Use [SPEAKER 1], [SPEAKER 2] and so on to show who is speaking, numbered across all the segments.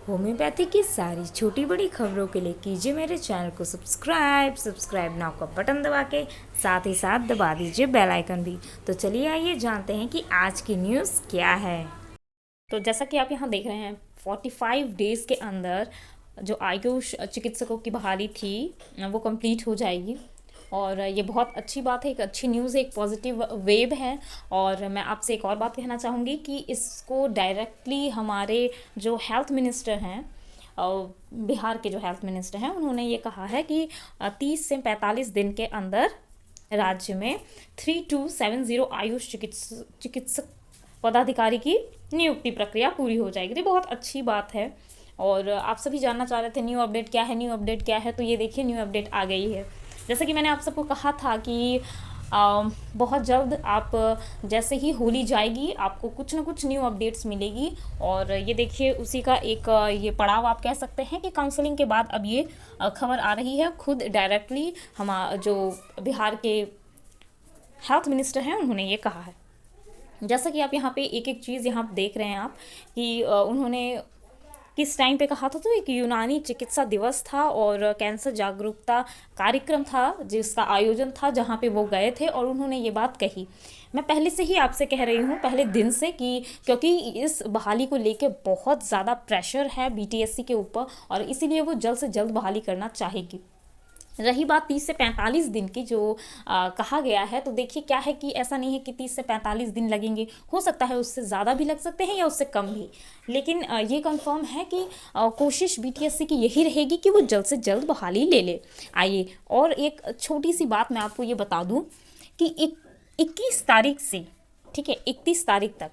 [SPEAKER 1] Homeopathy की सारी छोटी बड़ी खबरों के लिए कीजिए मेरे चैनल को सब्सक्राइब नाउ का बटन दबा के साथ ही साथ दबा दीजिए बेल आइकन भी। तो चलिए आइए जानते हैं कि आज की न्यूज़ क्या है। तो जैसा कि आप यहाँ देख रहे हैं 45 डेज़ के अंदर जो आयुष चिकित्सकों की बहाली थी वो कंप्लीट हो जाएगी और ये बहुत अच्छी बात है, एक अच्छी न्यूज़ है, एक पॉजिटिव वेव है। और मैं आपसे एक और बात कहना चाहूँगी कि इसको डायरेक्टली हमारे जो हेल्थ मिनिस्टर हैं, बिहार के जो हेल्थ मिनिस्टर हैं, उन्होंने ये कहा है कि 30 से 45 दिन के अंदर राज्य में 3270 आयुष चिकित्सक पदाधिकारी की नियुक्ति प्रक्रिया पूरी हो जाएगी। तो बहुत अच्छी बात है। और आप सभी जानना चाह रहे थे न्यू अपडेट क्या है, न्यू अपडेट क्या है, तो ये देखिए न्यू अपडेट आ गई है। जैसे कि मैंने आप सबको कहा था कि बहुत जल्द आप जैसे ही होली जाएगी आपको कुछ ना कुछ न्यू अपडेट्स मिलेगी। और ये देखिए उसी का एक ये पड़ाव आप कह सकते हैं कि काउंसलिंग के बाद अब ये खबर आ रही है। खुद डायरेक्टली हम जो बिहार के हेल्थ मिनिस्टर हैं उन्होंने ये कहा है। जैसा कि आप यहाँ पे एक एक चीज़ यहाँ देख रहे हैं आप कि उन्होंने किस टाइम पे कहा था, तो एक यूनानी चिकित्सा दिवस था और कैंसर जागरूकता कार्यक्रम था जिसका आयोजन था, जहाँ पे वो गए थे और उन्होंने ये बात कही। मैं पहले से ही आपसे कह रही हूँ, पहले दिन से, कि क्योंकि इस बहाली को लेके बहुत ज़्यादा प्रेशर है बीटीएससी के ऊपर और इसीलिए वो जल्द से जल्द बहाली करना चाहेगी। रही बात 30 से 45 दिन की जो कहा गया है, तो देखिए क्या है कि ऐसा नहीं है कि 30 से 45 दिन लगेंगे, हो सकता है उससे ज़्यादा भी लग सकते हैं या उससे कम भी। लेकिन ये कंफर्म है कि कोशिश बीटीएससी की यही रहेगी कि वो जल्द से जल्द बहाली ले ले। आइए और एक छोटी सी बात मैं आपको ये बता दूँ कि 21 तारीख से, ठीक है, 31 तारीख तक,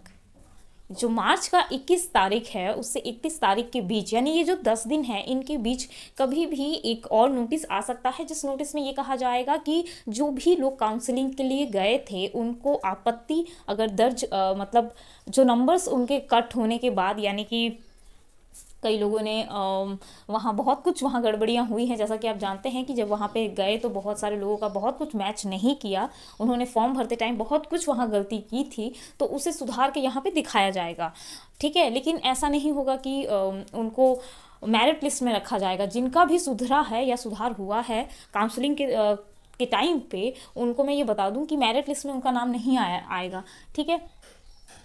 [SPEAKER 1] जो मार्च का 21 तारीख है उससे 31 तारीख के बीच, यानी ये जो 10 दिन है इनके बीच कभी भी एक और नोटिस आ सकता है, जिस नोटिस में ये कहा जाएगा कि जो भी लोग काउंसलिंग के लिए गए थे उनको आपत्ति अगर दर्ज मतलब जो नंबर्स उनके कट होने के बाद, यानी कि कई लोगों ने वहाँ बहुत कुछ वहाँ गड़बड़ियाँ हुई हैं। जैसा कि आप जानते हैं कि जब वहाँ पे गए तो बहुत सारे लोगों का बहुत कुछ मैच नहीं किया, उन्होंने फॉर्म भरते टाइम बहुत कुछ वहाँ गलती की थी, तो उसे सुधार के यहाँ पे दिखाया जाएगा, ठीक है। लेकिन ऐसा नहीं होगा कि उनको मेरिट लिस्ट में रखा जाएगा। जिनका भी सुधरा है या सुधार हुआ है काउंसलिंग के टाइम पे, उनको मैं ये बता दूं कि मेरिट लिस्ट में उनका नाम नहीं आएगा, ठीक है,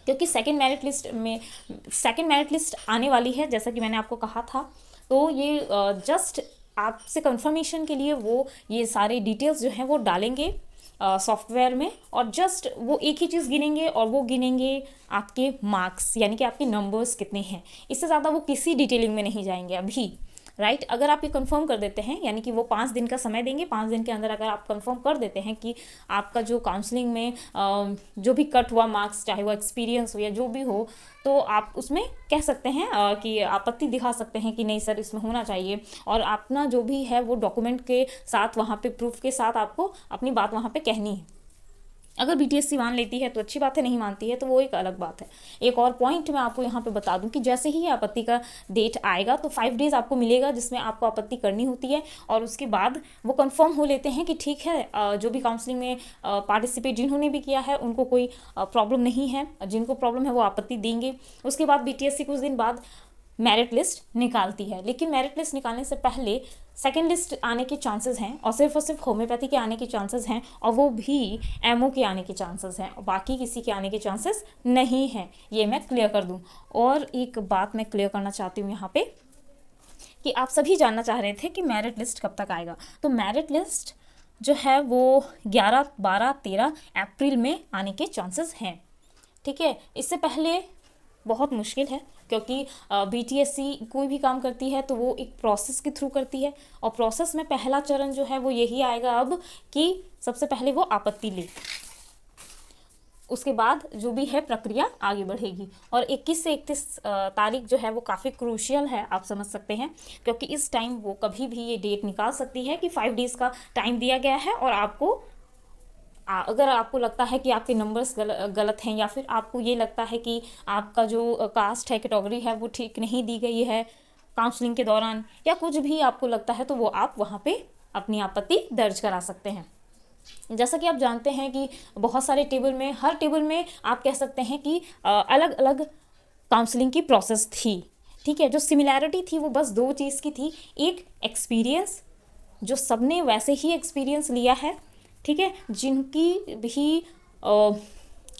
[SPEAKER 1] क्योंकि सेकंड मेरिट लिस्ट आने वाली है, जैसा कि मैंने आपको कहा था। तो ये जस्ट आपसे कंफर्मेशन के लिए वो ये सारे डिटेल्स जो हैं वो डालेंगे सॉफ्टवेयर में, और जस्ट वो एक ही चीज़ गिनेंगे और वो गिनेंगे आपके मार्क्स, यानी कि आपके नंबर्स कितने हैं। इससे ज़्यादा वो किसी डिटेलिंग में नहीं जाएंगे अभी, राइट। अगर आप ये कंफर्म कर देते हैं, यानी कि वो 5 दिन का समय देंगे, 5 दिन के अंदर अगर आप कंफर्म कर देते हैं कि आपका जो काउंसलिंग में जो भी कट हुआ मार्क्स, चाहे वो एक्सपीरियंस हो या जो भी हो, तो आप उसमें कह सकते हैं कि आपत्ति दिखा सकते हैं कि नहीं सर इसमें होना चाहिए, और अपना जो भी है वो डॉक्यूमेंट के साथ, वहाँ पे प्रूफ के साथ आपको अपनी बात वहाँ पे कहनी है। अगर बीटीएससी मान लेती है तो अच्छी बात है, नहीं मानती है तो वो एक अलग बात है। एक और पॉइंट मैं आपको यहाँ पे बता दूं कि जैसे ही आपत्ति का डेट आएगा तो 5 डेज़ आपको मिलेगा जिसमें आपको आपत्ति करनी होती है, और उसके बाद वो कंफर्म हो लेते हैं कि ठीक है, जो भी काउंसलिंग में पार्टिसिपेट जिन्होंने भी किया है उनको कोई प्रॉब्लम नहीं है, जिनको प्रॉब्लम है वो आपत्ति देंगे। उसके बाद बीटीएससी कुछ दिन बाद मेरिट लिस्ट निकालती है, लेकिन मेरिट लिस्ट निकालने से पहले सेकेंड लिस्ट आने के चांसेस हैं, और सिर्फ होम्योपैथी के आने के चांसेस हैं, और वो भी एमओ के आने के चांसेस हैं, और बाकी किसी के आने के चांसेस नहीं हैं। ये मैं क्लियर कर दूं। और एक बात मैं क्लियर करना चाहती हूँ यहाँ पे कि आप सभी जानना चाह रहे थे कि मेरिट लिस्ट कब तक आएगा। तो मेरिट लिस्ट जो है वो 11, 12, 13 अप्रैल में आने के चांसेस हैं, ठीक है। इससे पहले बहुत मुश्किल है, क्योंकि बीटीएससी कोई भी काम करती है तो वो एक प्रोसेस के थ्रू करती है, और प्रोसेस में पहला चरण जो है वो यही आएगा अब कि सबसे पहले वो आपत्ति ले, उसके बाद जो भी है प्रक्रिया आगे बढ़ेगी। और 21 से 31 तारीख जो है वो काफ़ी क्रूशियल है, आप समझ सकते हैं, क्योंकि इस टाइम वो कभी भी ये डेट निकाल सकती है कि 5 डेज़ का टाइम दिया गया है, और आपको अगर आपको लगता है कि आपके नंबर्स गलत हैं, या फिर आपको ये लगता है कि आपका जो कास्ट है, कैटेगरी है, वो ठीक नहीं दी गई है काउंसलिंग के दौरान, या कुछ भी आपको लगता है, तो वो आप वहाँ पे अपनी आपत्ति दर्ज करा सकते हैं। जैसा कि आप जानते हैं कि बहुत सारे टेबल में, हर टेबल में आप कह सकते हैं कि अलग अलग काउंसलिंग की प्रोसेस थी। ठीक है। जो सिमिलैरिटी थी वो बस 2 चीज़ की थी, एक एक्सपीरियंस, जो सबने वैसे ही एक्सपीरियंस लिया है, ठीक है, जिनकी भी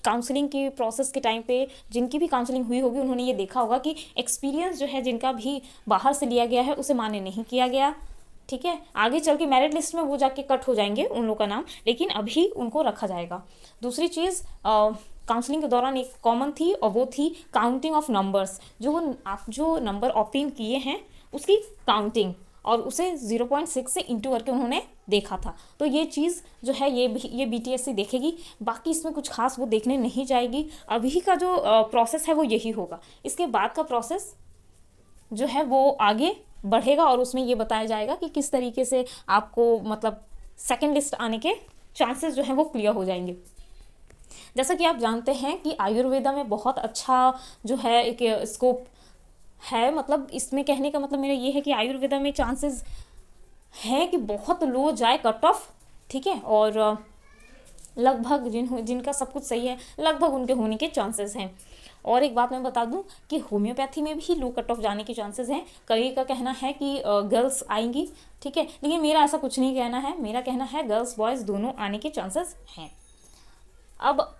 [SPEAKER 1] काउंसलिंग की प्रोसेस के टाइम पे जिनकी भी काउंसलिंग हुई होगी उन्होंने ये देखा होगा कि एक्सपीरियंस जो है जिनका भी बाहर से लिया गया है उसे मान्य नहीं किया गया, ठीक है। आगे चल के मेरिट लिस्ट में वो जाके कट हो जाएंगे उन लोगों का नाम, लेकिन अभी उनको रखा जाएगा। दूसरी चीज़ काउंसलिंग के दौरान एक कॉमन थी और वो थी काउंटिंग ऑफ नंबर्स, आप जो नंबर ऑप्टेन किए हैं उसकी काउंटिंग, और उसे 0.6 से इंटू करके उन्होंने देखा था। तो ये चीज़ जो है ये BTSC देखेगी, बाकी इसमें कुछ खास वो देखने नहीं जाएगी। अभी का जो प्रोसेस है वो यही होगा। इसके बाद का प्रोसेस जो है वो आगे बढ़ेगा और उसमें ये बताया जाएगा कि किस तरीके से आपको मतलब सेकंड लिस्ट आने के चांसेस जो है वो क्लियर हो जाएंगे। जैसा कि आप जानते हैं कि आयुर्वेदा में बहुत अच्छा जो है एक स्कोप है, मतलब इसमें कहने का मतलब मेरा ये है कि आयुर्वेदा में चांसेस है कि बहुत लो जाए कट ऑफ, ठीक है, और लगभग जिनका सब कुछ सही है लगभग उनके होने के चांसेस हैं। और एक बात मैं बता दूं कि होम्योपैथी में भी लो कट ऑफ जाने के चांसेस हैं। कई का कहना है कि गर्ल्स आएंगी, ठीक है, लेकिन मेरा ऐसा कुछ नहीं कहना है। मेरा कहना है गर्ल्स बॉयज़ दोनों आने के चांसेस हैं। अब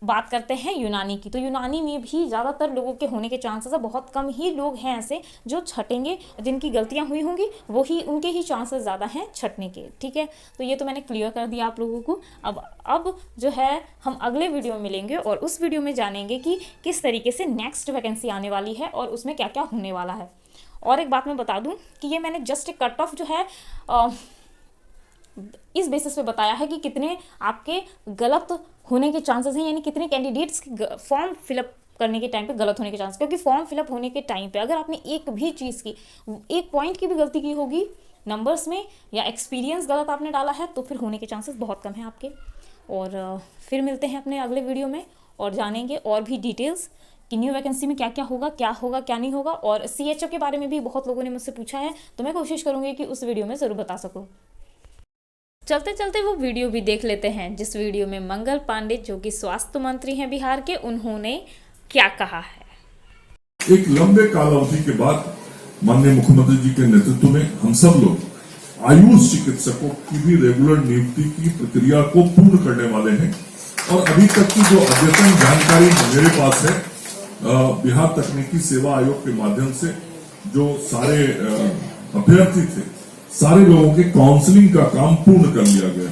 [SPEAKER 1] बात करते हैं यूनानी की। तो यूनानी में भी ज़्यादातर लोगों के होने के चांसेस है, बहुत कम ही लोग हैं ऐसे जो छटेंगे, जिनकी गलतियां हुई होंगी वही उनके ही चांसेस ज़्यादा हैं छटने के, ठीक है। तो ये तो मैंने क्लियर कर दिया आप लोगों को। अब जो है हम अगले वीडियो में मिलेंगे और उस वीडियो में जानेंगे कि किस तरीके से नेक्स्ट वैकेंसी आने वाली है और उसमें क्या क्या होने वाला है। और एक बात मैं बता दूँ कि ये मैंने जस्ट एक कट ऑफ जो है इस बेसिस पे बताया है कि कितने आपके गलत होने के चांसेस हैं, यानी कितने कैंडिडेट्स फॉर्म फिलअप करने के टाइम पे गलत होने के चांसेस। क्योंकि फॉर्म फिलअप होने के टाइम पे अगर आपने एक भी चीज़ की, एक पॉइंट की भी गलती की होगी नंबर्स में, या एक्सपीरियंस गलत आपने डाला है, तो फिर होने के चांसेस बहुत कम हैं आपके। और फिर मिलते हैं अपने अगले वीडियो में और जानेंगे और भी डिटेल्स कि न्यू वैकेंसी में क्या क्या होगा क्या नहीं होगा। और CHO के बारे में भी बहुत लोगों ने मुझसे पूछा है, तो मैं कोशिश करूँगी कि उस वीडियो में ज़रूर बता सकूँ। चलते चलते वो वीडियो भी देख लेते हैं जिस वीडियो में मंगल पांडे, जो कि स्वास्थ्य मंत्री हैं बिहार के, उन्होंने क्या कहा है।
[SPEAKER 2] एक लंबे कालावधि के बाद माननीय मुख्यमंत्री जी के नेतृत्व में हम सब लोग आयुष चिकित्सकों की भी रेगुलर नियुक्ति की प्रक्रिया को पूर्ण करने वाले हैं। और अभी तक की जो अद्यतन जानकारी मेरे पास है, बिहार तकनीकी सेवा आयोग के माध्यम से जो सारे अभ्यर्थी थे, सारे लोगों के काउंसलिंग का काम पूर्ण कर लिया गया।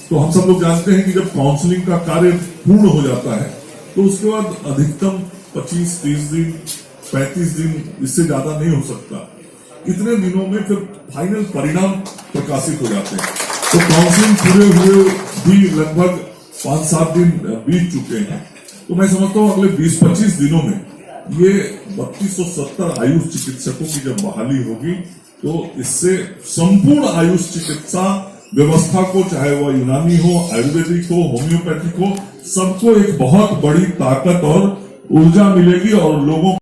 [SPEAKER 2] तो हम सब लोग जानते हैं कि जब काउंसलिंग का कार्य पूर्ण हो जाता है तो उसके बाद अधिकतम 25-30 दिन 35 दिन, इससे ज्यादा नहीं हो सकता। इतने दिनों में फिर फाइनल परिणाम प्रकाशित हो जाते हैं। तो काउंसलिंग पूरे हुए भी लगभग 5-7 दिन बीत चुके हैं। तो मैं समझता हूँ अगले 20-25 दिनों में ये 3270 आयुष चिकित्सकों की जब बहाली होगी तो इससे संपूर्ण आयुष चिकित्सा व्यवस्था को, चाहे वह यूनानी हो, आयुर्वेदिक हो, होम्योपैथिक हो, सबको एक बहुत बड़ी ताकत और ऊर्जा मिलेगी और लोगों